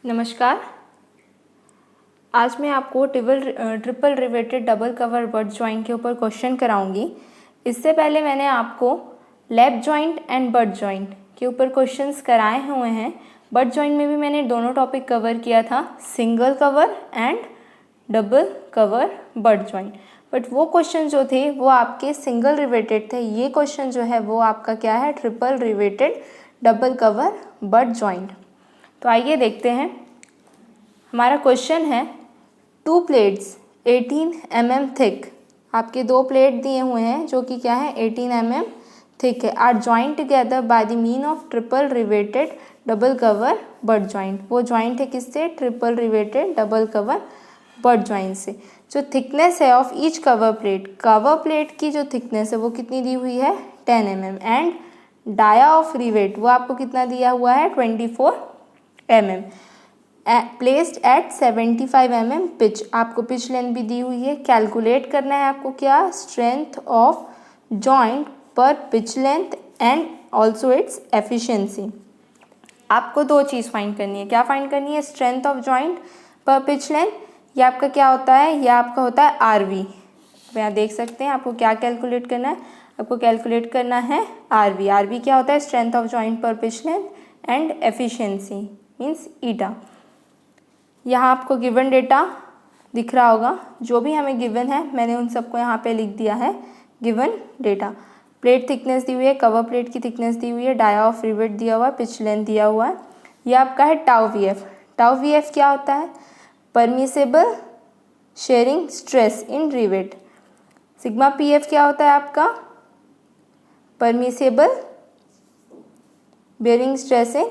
नमस्कार। आज मैं आपको triple riveted double cover butt joint के ऊपर क्वेश्चन कराऊंगी। इससे पहले मैंने आपको lap joint and butt joint के ऊपर क्वेश्चंस कराए हुए हैं। बट जॉइंट में भी मैंने दोनों टॉपिक कवर किया था, single cover and double cover butt joint. But वो क्वेश्चन जो थे वो आपके सिंगल रिवेटेड थे। ये क्वेश्चन जो है वो आपका क्या है, triple riveted double cover butt joint. तो आइए देखते हैं। हमारा क्वेश्चन है, 2 प्लेट्स 18 mm थिक, आपके 2 प्लेट दिए हुए हैं जो कि क्या है 18 mm थिक है, are joint together by the mean of triple riveted double cover butt joint. वो जॉइंट है किससे, triple riveted double cover butt joint से। जो थिकनेस है ऑफ ईच कवर प्लेट की जो थिकनेस है वो कितनी दी हुई है 10 mm and dia of rivet वो आपको कितना दिया हुआ है 24 mm placed at 75 mm pitch, आपको पिच लेंथ भी दी हुई है। कैलकुलेट करना है आपको क्या, स्ट्रेंथ ऑफ जॉइंट पर pitch length and also its efficiency. आपको 2 चीज़ फाइंड करनी है। क्या फाइंड करनी है, स्ट्रेंथ ऑफ जॉइंट पर पिच लेंथ, ये आपका क्या होता है, ये आपका होता है आरवी। यहाँ देख सकते हैं आपको क्या कैलकुलेट करना है, आपको कैलकुलेट करना है आरवी। आरवी क्या होता है, स्ट्रेंथ ऑफ जॉइंट पर pitch length and efficiency means eta. यहाँ आपको गिवन डेटा दिख रहा होगा, जो भी हमें गिवन है मैंने उन सबको यहाँ पे लिख दिया है गिवन डेटा। प्लेट थिकनेस दी हुई है, कवर प्लेट की थिकनेस दी हुई है, डाया ऑफ रिवेट दिया हुआ है, पिच लेंथ दिया हुआ है। ये आपका है tau V F. Tau V F क्या होता है, permissible sharing stress in rivet. Sigma P F क्या होता है आपका, permissible bearing stress in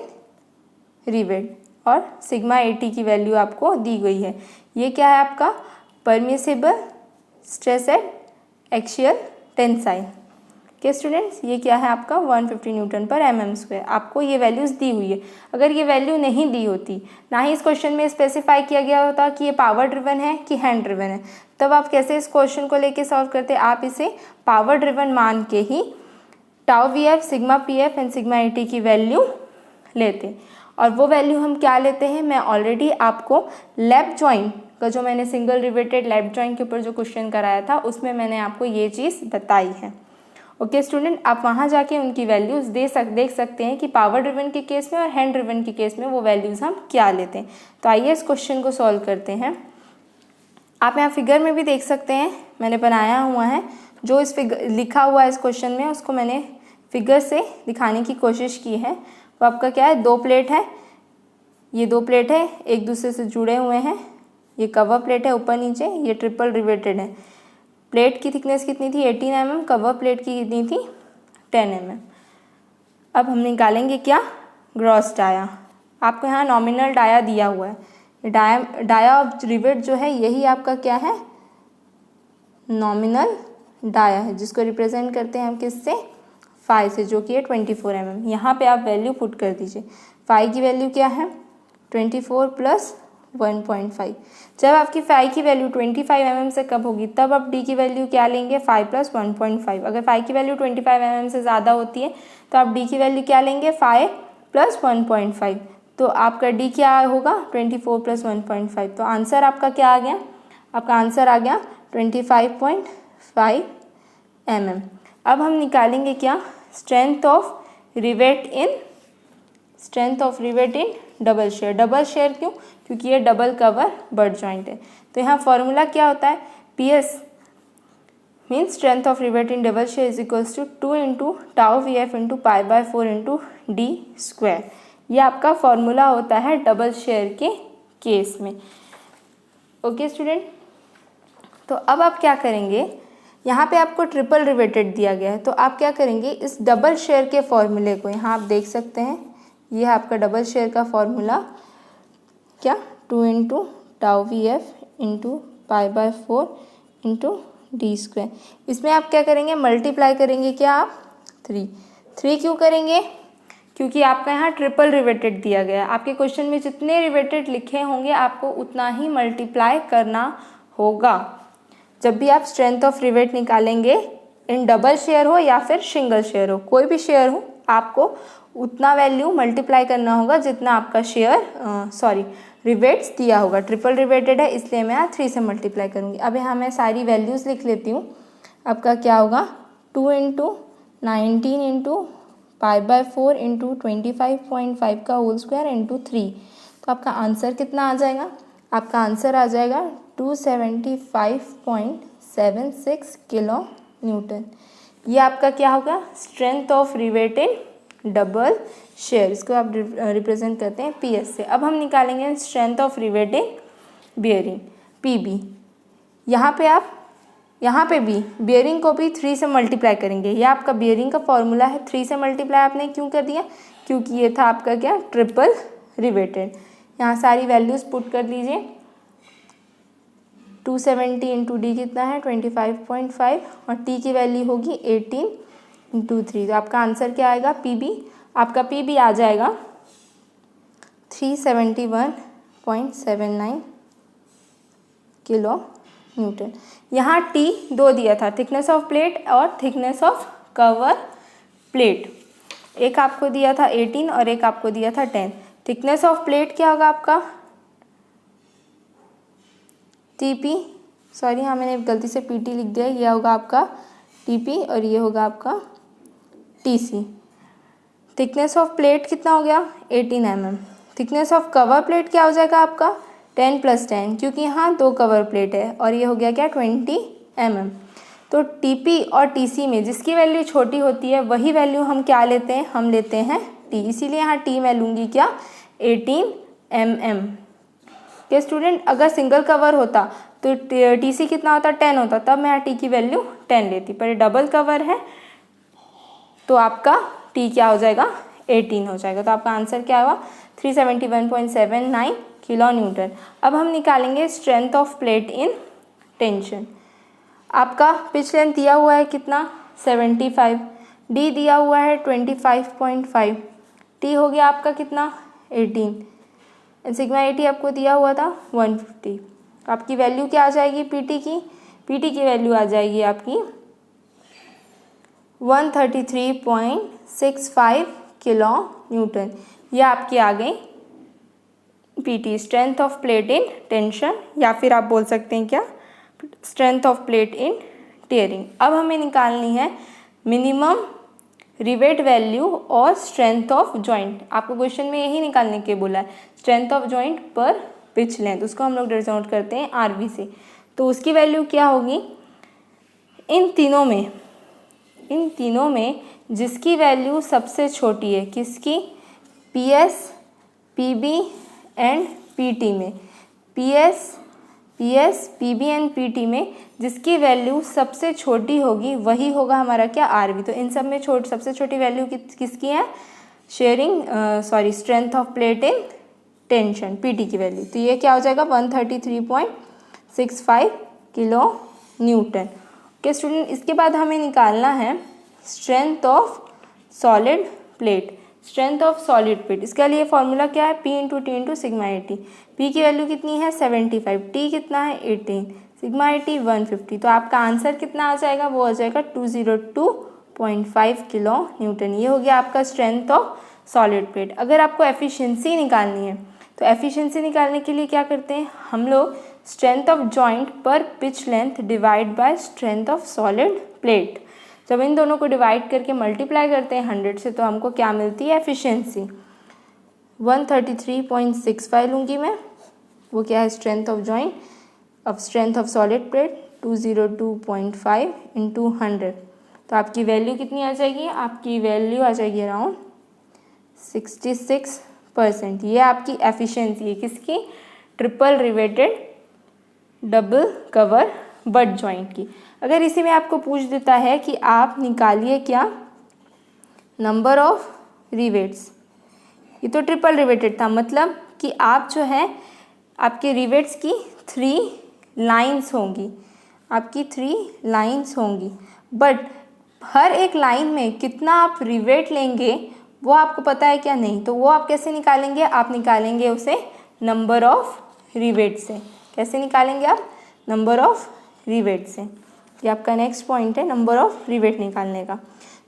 rivet. और सिग्मा 80 की वैल्यू आपको दी गई है। ये क्या है आपका, permissible stress eight axial tensile के स्टूडेंट्स। ये क्या है आपका 150 न्यूटन पर mm²। आपको ये वैल्यूज़ दी हुई है। अगर ये वैल्यू नहीं दी होती, ना ही इस क्वेश्चन में स्पेसिफाई किया गया होता कि ये पावर ड्रिवन है कि हैंड ड्रिवन है, तब आप कैसे इस क्वेश्चन को लेके सॉल्व करते। आप इसे पावर ड्रिवन मान के ही tau V F, sigma P F and sigma 80 की वैल्यू लेते। और वो वैल्यू हम क्या लेते हैं, मैं ऑलरेडी आपको लैप जॉइंट का जो मैंने सिंगल रिवेटेड लैप जॉइंट के ऊपर जो क्वेश्चन कराया था उसमें मैंने आपको ये चीज़ बताई है। ओके स्टूडेंट, आप वहाँ जाके उनकी वैल्यूज़ देख सकते हैं कि पावर ड्रिवन के केस में और हैंड ड्रिवन के केस में वो वैल्यूज़ हम क्या लेते हैं। तो आइए इस क्वेश्चन को सॉल्व करते हैं। आप यहाँ फिगर में भी देख सकते हैं, मैंने बनाया हुआ है जो इस फिगर लिखा हुआ है इस क्वेश्चन में, उसको मैंने फिगर से दिखाने की कोशिश की है। तो आपका क्या है, 2 प्लेट है, ये 2 प्लेट है, एक दूसरे से जुड़े हुए हैं। ये कवर प्लेट है ऊपर नीचे, ये ट्रिपल रिवेटेड है। प्लेट की थिकनेस कितनी थी 18 mm, कवर प्लेट की कितनी थी 10 mm। अब हम निकालेंगे क्या, ग्रॉस डाया। आपको यहाँ नॉमिनल डाया दिया हुआ है। डाया ऑफ रिवेट जो है यही आपका क्या है, नॉमिनल डाया है, जिसको रिप्रेजेंट करते हैं हम किससे, फाई से, जो कि है 24 mm। यहाँ पे आप वैल्यू पुट कर दीजिए। फाई की वैल्यू क्या है 24 प्लस 1.5। जब आपकी फाई की वैल्यू 25 mm से कम होगी तब आप डी की वैल्यू क्या लेंगे, 5 प्लस 1.5। अगर फाई की वैल्यू 25 mm से ज़्यादा होती है तो आप डी की वैल्यू क्या लेंगे, 5 प्लस 1.5। तो आपका डी क्या होगा 24 प्लस 1.5। तो आंसर आपका क्या आ गया, आपका आंसर आ गया 25.5 mm। अब हम निकालेंगे क्या, strength of rivet in double share. Double share क्यों, क्योंकि ये डबल कवर बट जॉइंट है। तो यहाँ फॉर्मूला क्या होता है, P S means strength of rivet in double shear is equals to 2 into tau V F into pi by 4 into D square. ये आपका फॉर्मूला होता है डबल शेयर के केस में। ओके स्टूडेंट, तो अब आप क्या करेंगे, यहाँ पे आपको ट्रिपल रिवेटेड दिया गया है, तो आप क्या करेंगे, इस डबल शेयर के फॉर्मूले को, यहाँ आप देख सकते हैं ये है आपका डबल शेयर का फॉर्मूला, क्या 2 into tau V F into pi by 4 into D square. इसमें आप क्या करेंगे, मल्टीप्लाई करेंगे क्या आप 3 क्यों करेंगे, क्योंकि आपका यहाँ ट्रिपल रिवेटेड दिया गया है। आपके क्वेश्चन में जितने रिवेटेड लिखे होंगे आपको उतना ही मल्टीप्लाई करना होगा। जब भी आप स्ट्रेंथ ऑफ रिवेट निकालेंगे, इन डबल शेयर हो या फिर सिंगल शेयर हो, कोई भी शेयर हो, आपको उतना वैल्यू मल्टीप्लाई करना होगा जितना आपका शेयर रिवेट्स दिया होगा। ट्रिपल रिवेटेड है इसलिए मैं 3 से मल्टीप्लाई करूँगी। अब यहाँ मैं सारी वैल्यूज़ लिख लेती हूँ। आपका क्या होगा 2 × 19 × π/4 × 25.5 का होल स्क्वायर × 3। तो आपका आंसर कितना आ जाएगा? आपका आंसर आ जाएगा 275.76 किलो न्यूटन। ये आपका क्या होगा? Strength of riveted double share. इसको आप रिप्रेजेंट करते हैं PS से। अब हम निकालेंगे strength of riveted bearing PB। यहाँ पे भी बियरिंग को भी 3 से मल्टीप्लाई करेंगे। ये आपका बियरिंग का फॉर्मूला है। 3 से मल्टीप्लाई आपने क्यों कर दिया? क्योंकि ये था आपका क्या? Triple riveted. यहाँ सारी वैल्यूज़ पुट कर दीजिए। 270 × D कितना है? 25.5 और T की वैल्यू होगी 18 × 3। तो आपका आंसर क्या आएगा? PB। आपका PB आ जाएगा 371.79 किलो न्यूटन। यहाँ T 2 दिया था, थिकनेस ऑफ प्लेट और थिकनेस ऑफ कवर प्लेट। एक आपको दिया था 18 और एक आपको दिया था 10। थिकनेस ऑफ प्लेट क्या होगा आपका? TP, सॉरी हाँ मैंने गलती से PT लिख दिया। ये होगा आपका TP और ये होगा आपका TC। थिकनेस ऑफ प्लेट कितना हो गया? 18 mm। Thickness of cover plate क्या हो जाएगा आपका? 10 + 10, क्योंकि यहाँ 2 कवर प्लेट है और ये हो गया क्या? 20 mm। तो TP और TC में जिसकी वैल्यू छोटी होती है वही वैल्यू हम क्या लेते हैं? हम लेते हैं T। इसीलिए यहाँ T मैं लूँगी क्या? 18 mm। के स्टूडेंट, अगर सिंगल कवर होता तो TC कितना होता? 10 होता, तब मैं T की वैल्यू 10 लेती। पर डबल कवर है तो आपका T क्या हो जाएगा? 18 हो जाएगा। तो आपका आंसर क्या होगा? 371.79 किलो न्यूटन। अब हम निकालेंगे strength of plate in tension. आपका पिच लेंथ दिया हुआ है कितना? 75। D दिया हुआ है 25.5। T हो गया आपका कितना? 18। सिग्मा 80 आपको दिया हुआ था 150। आपकी वैल्यू क्या आ जाएगी PT की? PT की वैल्यू आ जाएगी आपकी 133.65 किलो न्यूटन। यह आपकी आ गई PT, strength of plate in tension, या फिर आप बोल सकते हैं क्या? Strength of plate in tearing. अब हमें निकालनी है मिनिमम रिवेट वैल्यू और स्ट्रेंथ ऑफ जॉइंट। आपको क्वेश्चन में यही निकालने के बोला है, स्ट्रेंथ ऑफ जॉइंट पर पिच लेंथ। उसको हम लोग डिनोट करते हैं RV से। तो उसकी वैल्यू क्या होगी? इन तीनों में जिसकी वैल्यू सबसे छोटी है, किसकी? PS, PB एंड PT में। PS, PB एंड PT में जिसकी वैल्यू सबसे छोटी होगी वही होगा हमारा क्या? RV। तो इन सब में सबसे छोटी वैल्यू किसकी है? Strength of plate in tension, PT की वैल्यू। तो ये क्या हो जाएगा? 133.65 किलो न्यूटन। ओके स्टूडेंट, इसके बाद हमें निकालना है strength of solid plate. Strength of solid plate, इसके लिए फॉर्मूला क्या है? P × T × sigma 80। P की वैल्यू कितनी है? 75। T कितना है? 18। सिग्मा 80 150। तो आपका आंसर कितना आ जाएगा? वो आ जाएगा 202.5 किलो न्यूटन। ये हो गया आपका स्ट्रेंथ ऑफ सॉलिड प्लेट। अगर आपको एफिशिएंसी निकालनी है तो एफिशिएंसी निकालने के लिए क्या करते हैं हम लोग? स्ट्रेंथ ऑफ जॉइंट पर pitch length divide by strength of solid plate. जब इन दोनों को डिवाइड करके मल्टीप्लाई करते हैं 100 से तो हमको क्या मिलती है? एफिशिएंसी 133.65 लूँगी मैं। वो क्या है? Strength of joint. अब स्ट्रेंथ ऑफ सॉलिड प्लेट 202.5 × 100। तो आपकी वैल्यू कितनी आ जाएगी? आपकी वैल्यू आ जाएगी अराउंड 66%। ये आपकी एफिशिएंसी है किसकी? Triple riveted double cover butt joint की। अगर इसी में आपको पूछ देता है कि आप निकालिए क्या? Number of rivets. ये तो ट्रिपल रिवेटेड था, मतलब कि आप जो है आपके रिवेट्स की 3 लाइंस होंगी, आपकी 3 लाइंस होंगी, बट हर एक लाइन में कितना आप रिवेट लेंगे वो आपको पता है क्या? नहीं। तो वो आप कैसे निकालेंगे? आप निकालेंगे उसे नंबर ऑफ रिवेट से। कैसे निकालेंगे आप? नंबर ऑफ रिवेट से। ये आपका नेक्स्ट पॉइंट है, नंबर ऑफ रिवेट निकालने का।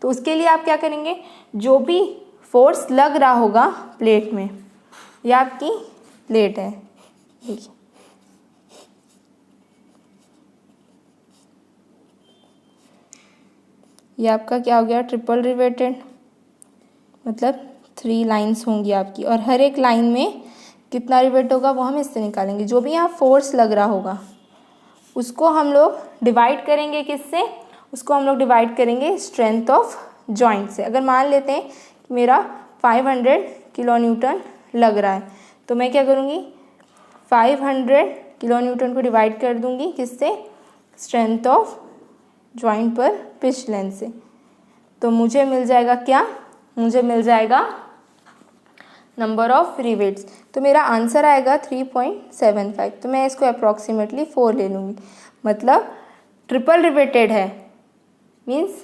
तो उसके लिए आप क्या करेंगे, जो भी फोर्स लग रहा होगा प्लेट में, यह आपकी प्लेट है, देखिए ये आपका क्या हो गया, ट्रिपल रिवेटेड, मतलब 3 लाइंस होंगी आपकी, और हर एक लाइन में कितना रिवेट होगा वो हम इससे निकालेंगे। जो भी यहाँ फोर्स लग रहा होगा उसको हम लोग डिवाइड करेंगे किससे, उसको हम लोग डिवाइड करेंगे स्ट्रेंथ ऑफ जॉइंट से। अगर मान लेते हैं कि मेरा 500 किलो न्यूटन लग रहा है, तो मैं क्या करूँगी, 500 किलो न्यूटन को डिवाइड कर दूँगी किससे, स्ट्रेंथ ऑफ जॉइंट पर पिच लेंथ से। तो मुझे मिल जाएगा क्या, मुझे मिल जाएगा नंबर ऑफ रिवेट्स। तो मेरा आंसर आएगा 3.75। तो मैं इसको अप्रॉक्सीमेटली 4 ले लूँगी, मतलब ट्रिपल रिवेटेड है, मीन्स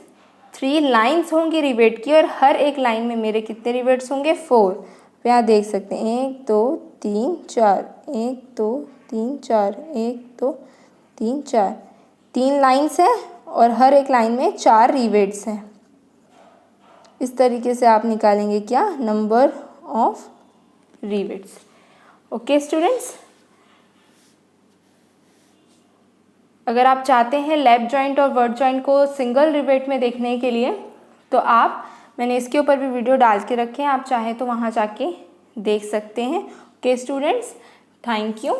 3 लाइंस होंगी रिवेट की, और हर एक लाइन में मेरे कितने रिवेट्स होंगे, 4। तो यहाँ देख सकते हैं 1 2 3 4, 1 2 3 4, 1 2 3 4, 3 लाइंस है और हर एक लाइन में 4 रिवेट्स हैं। इस तरीके से आप निकालेंगे क्या, number of rivets. Okay students, अगर आप चाहते हैं लैप जॉइंट और वर्ड जॉइंट को सिंगल रिवेट में देखने के लिए, तो मैंने इसके ऊपर भी वीडियो डाल के रखे हैं, आप चाहें तो वहाँ जाके देख सकते हैं। Okay students, thank you.